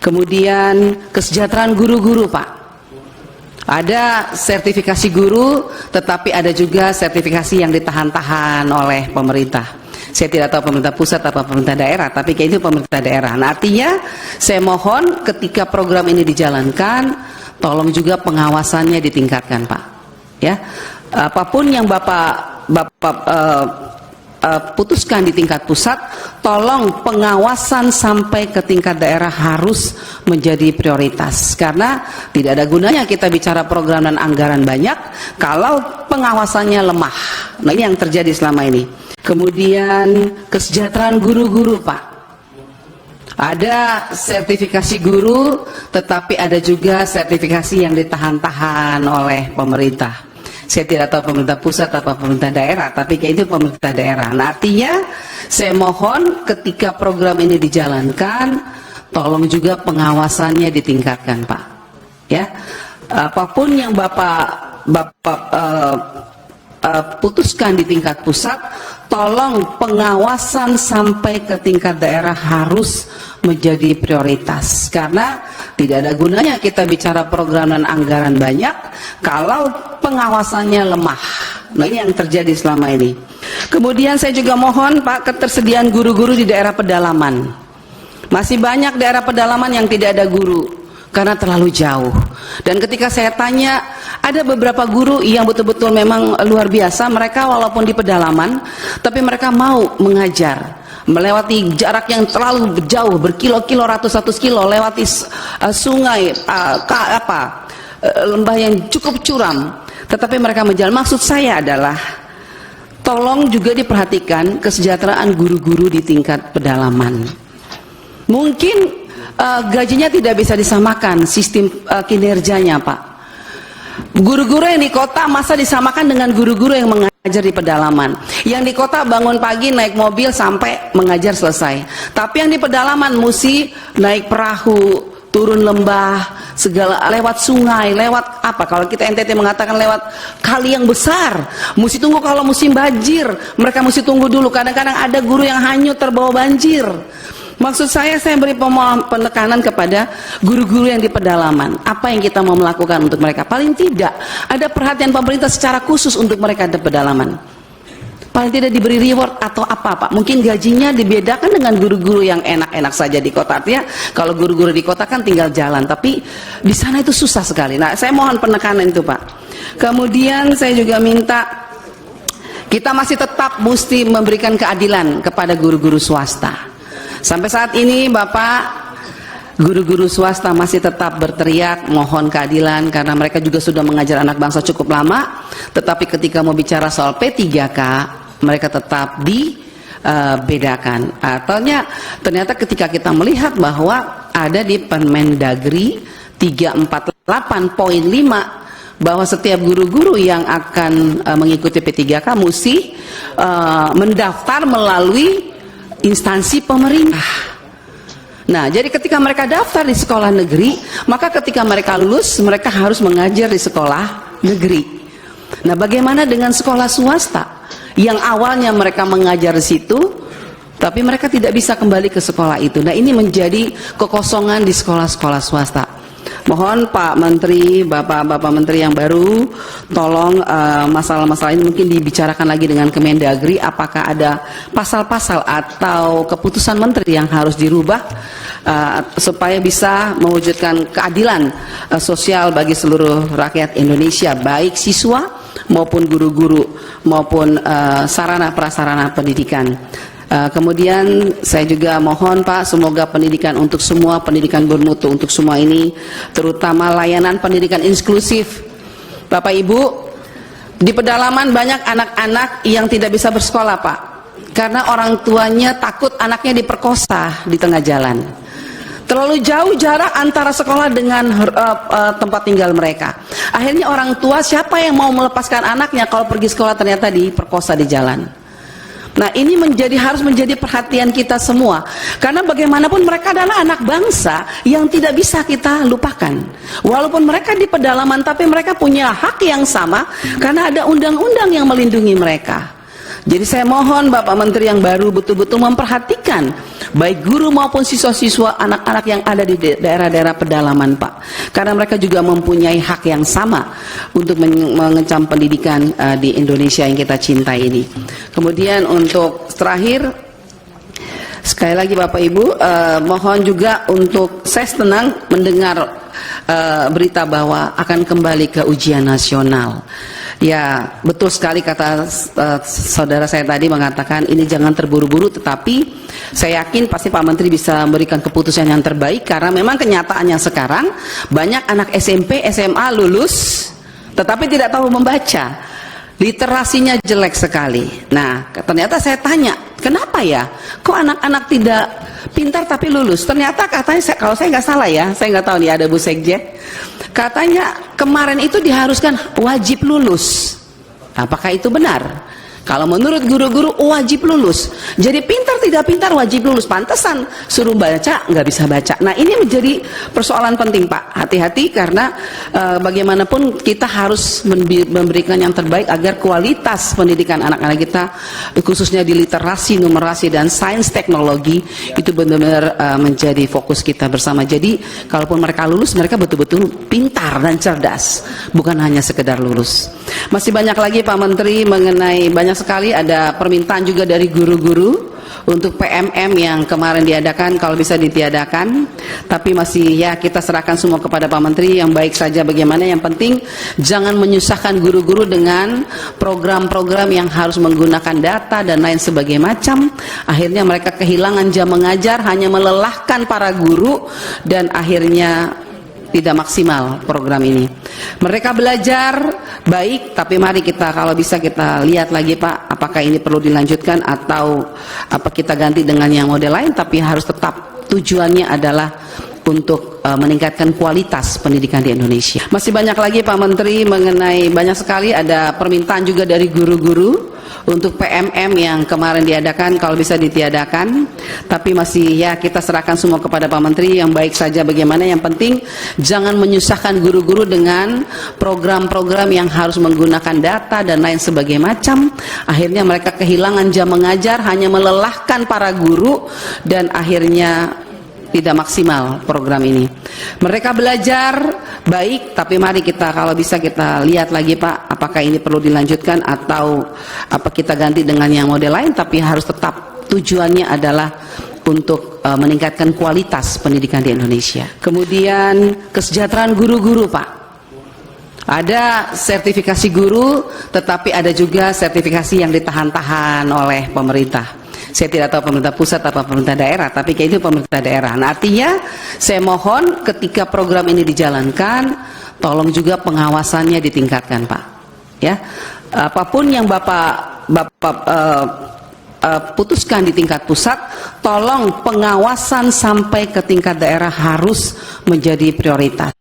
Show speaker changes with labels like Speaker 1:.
Speaker 1: Kemudian kesejahteraan guru-guru, Pak. Ada sertifikasi guru, tetapi ada juga sertifikasi yang ditahan-tahan oleh pemerintah. Saya tidak tahu pemerintah pusat atau pemerintah daerah, tapi kayak itu pemerintah daerah. Nah, artinya saya mohon ketika program ini dijalankan, tolong juga pengawasannya ditingkatkan, Pak. Ya, apapun yang Bapak putuskan di tingkat pusat, tolong pengawasan sampai ke tingkat daerah harus menjadi prioritas, karena tidak ada gunanya kita bicara program dan anggaran banyak kalau pengawasannya lemah. Nah, ini yang terjadi selama ini. Kemudian kesejahteraan guru-guru, Pak. Ada sertifikasi guru, tetapi ada juga sertifikasi yang ditahan-tahan oleh pemerintah. Saya tidak tahu pemerintah pusat atau pemerintah daerah, tapi kayak itu pemerintah daerah. Nah, artinya saya mohon ketika program ini dijalankan, tolong juga pengawasannya ditingkatkan, Pak. Ya, apapun yang Bapak putuskan di tingkat pusat, tolong pengawasan sampai ke tingkat daerah harus menjadi prioritas, karena tidak ada gunanya kita bicara program dan anggaran banyak kalau pengawasannya lemah. Nah, ini yang terjadi selama ini. Kemudian saya juga mohon, Pak, ketersediaan guru-guru di daerah pedalaman. Masih banyak daerah pedalaman yang tidak ada guru karena terlalu jauh. Dan ketika saya tanya, ada beberapa guru yang betul-betul memang luar biasa, mereka walaupun di pedalaman, tapi mereka mau mengajar, melewati jarak yang terlalu jauh, berkilo-kilo, ratus kilo, lewati sungai, lembah yang cukup curam, tetapi mereka menjalan. Maksud saya adalah, tolong juga diperhatikan kesejahteraan guru-guru di tingkat pedalaman. Mungkin gajinya tidak bisa disamakan sistem kinerjanya, Pak. Guru-guru yang di kota masa disamakan dengan guru-guru yang mengajar di pedalaman. Yang di kota bangun pagi naik mobil sampai mengajar selesai. Tapi yang di pedalaman mesti naik perahu, turun lembah, segala, lewat sungai, lewat apa? Kalau kita NTT mengatakan lewat kali yang besar. Mesti tunggu kalau musim banjir. Mereka mesti tunggu dulu. Kadang-kadang ada guru yang hanyut terbawa banjir. Maksud saya beri penekanan kepada guru-guru yang di pedalaman. Apa yang kita mau melakukan untuk mereka? Paling tidak ada perhatian pemerintah secara khusus untuk mereka di pedalaman. Paling tidak diberi reward atau apa, Pak. Mungkin gajinya dibedakan dengan guru-guru yang enak-enak saja di kota. Artinya kalau guru-guru di kota kan tinggal jalan, tapi di sana itu susah sekali. Nah, saya mohon penekanan itu, Pak. Kemudian saya juga minta kita masih tetap mesti memberikan keadilan kepada guru-guru swasta. Sampai saat ini, Bapak, guru-guru swasta masih tetap berteriak mohon keadilan karena mereka juga sudah mengajar anak bangsa cukup lama, tetapi ketika mau bicara soal P3K mereka tetap dibedakan. Ternyata ketika kita melihat bahwa ada di Permendagri 348.5 bahwa setiap guru-guru yang akan mengikuti P3K mesti mendaftar melalui instansi pemerintah. Nah, jadi ketika mereka daftar di sekolah negeri, maka ketika mereka lulus, mereka harus mengajar di sekolah negeri. Nah, bagaimana dengan sekolah swasta yang awalnya mereka mengajar di situ, tapi mereka tidak bisa kembali ke sekolah itu? Nah, ini menjadi kekosongan di sekolah-sekolah swasta. Mohon Pak Menteri, Bapak Menteri yang baru, tolong masalah-masalah ini mungkin dibicarakan lagi dengan Kemendagri, apakah ada pasal-pasal atau keputusan Menteri yang harus dirubah supaya bisa mewujudkan keadilan sosial bagi seluruh rakyat Indonesia, baik siswa maupun guru-guru maupun sarana prasarana pendidikan. Kemudian saya juga mohon, Pak, semoga pendidikan untuk semua, pendidikan bermutu untuk semua ini, terutama layanan pendidikan inklusif. Bapak Ibu, di pedalaman banyak anak-anak yang tidak bisa bersekolah, Pak, karena orang tuanya takut anaknya diperkosa di tengah jalan. Terlalu jauh jarak antara sekolah dengan tempat tinggal mereka. Akhirnya orang tua, siapa yang mau melepaskan anaknya kalau pergi sekolah ternyata diperkosa di jalan. Nah, ini harus menjadi perhatian kita semua, karena bagaimanapun mereka adalah anak bangsa yang tidak bisa kita lupakan. Walaupun mereka di pedalaman, tapi mereka punya hak yang sama karena ada undang-undang yang melindungi mereka. Jadi saya mohon Bapak Menteri yang baru betul-betul memperhatikan baik guru maupun siswa-siswa, anak-anak yang ada di daerah-daerah pedalaman, Pak. Karena mereka juga mempunyai hak yang sama untuk mengecam pendidikan di Indonesia yang kita cintai ini. Kemudian untuk terakhir, sekali lagi Bapak Ibu, mohon juga untuk saya senang mendengar berita bahwa akan kembali ke ujian nasional. Ya, betul sekali kata saudara saya tadi mengatakan ini jangan terburu-buru, tetapi saya yakin pasti Pak Menteri bisa memberikan keputusan yang terbaik, karena memang kenyataannya sekarang banyak anak SMP, SMA lulus tetapi tidak tahu membaca. Literasinya jelek sekali. Nah, ternyata saya tanya, kenapa ya? Kok anak-anak tidak pintar tapi lulus? Ternyata katanya, kalau saya nggak salah ya, saya nggak tahu nih, ada Bu Sekjen, katanya kemarin itu diharuskan wajib lulus. Apakah itu benar? Kalau menurut guru-guru wajib lulus. Jadi pintar tidak pintar wajib lulus. Pantesan suruh baca nggak bisa baca. Nah, ini menjadi persoalan penting, Pak. Hati-hati, karena bagaimanapun kita harus memberikan yang terbaik agar kualitas pendidikan anak-anak kita, khususnya di literasi, numerasi, dan sains teknologi, itu benar-benar menjadi fokus kita bersama. Jadi kalaupun mereka lulus, mereka betul-betul pintar dan cerdas, bukan hanya sekedar lulus. Masih banyak lagi Pak Menteri mengenai, banyak sekali ada permintaan juga dari guru-guru untuk PMM yang kemarin diadakan, kalau bisa ditiadakan. Tapi masih ya, kita serahkan semua kepada Pak Menteri yang baik saja bagaimana. Yang penting jangan menyusahkan guru-guru dengan program-program yang harus menggunakan data dan lain sebagainya macam. Akhirnya mereka kehilangan jam mengajar, hanya melelahkan para guru, dan akhirnya tidak maksimal program ini. Mereka belajar baik, tapi mari kita, kalau bisa kita lihat lagi Pak, apakah ini perlu dilanjutkan atau apa kita ganti dengan yang model lain, tapi harus tetap tujuannya adalah untuk meningkatkan kualitas pendidikan di Indonesia. Masih banyak lagi Pak Menteri mengenai, banyak sekali ada permintaan juga dari guru-guru untuk PMM yang kemarin diadakan, kalau bisa ditiadakan. Tapi masih ya, kita serahkan semua kepada Pak Menteri yang baik saja bagaimana. Yang penting jangan menyusahkan guru-guru dengan program-program yang harus menggunakan data dan lain sebagainya macam. Akhirnya mereka kehilangan jam mengajar, hanya melelahkan para guru, dan akhirnya tidak maksimal program ini. Mereka belajar baik, tapi mari kita, kalau bisa kita lihat lagi Pak, apakah ini perlu dilanjutkan atau apa kita ganti dengan yang model lain, tapi harus tetap tujuannya adalah untuk meningkatkan kualitas pendidikan di Indonesia. Kemudian kesejahteraan guru-guru Pak. Ada sertifikasi guru, tetapi ada juga sertifikasi yang ditahan-tahan oleh pemerintah. Saya tidak tahu pemerintah pusat atau pemerintah daerah, tapi kayak itu pemerintah daerah. Nah, artinya saya mohon ketika program ini dijalankan, tolong juga pengawasannya ditingkatkan Pak. Ya, apapun yang Bapak putuskan di tingkat pusat, tolong pengawasan sampai ke tingkat daerah harus menjadi prioritas.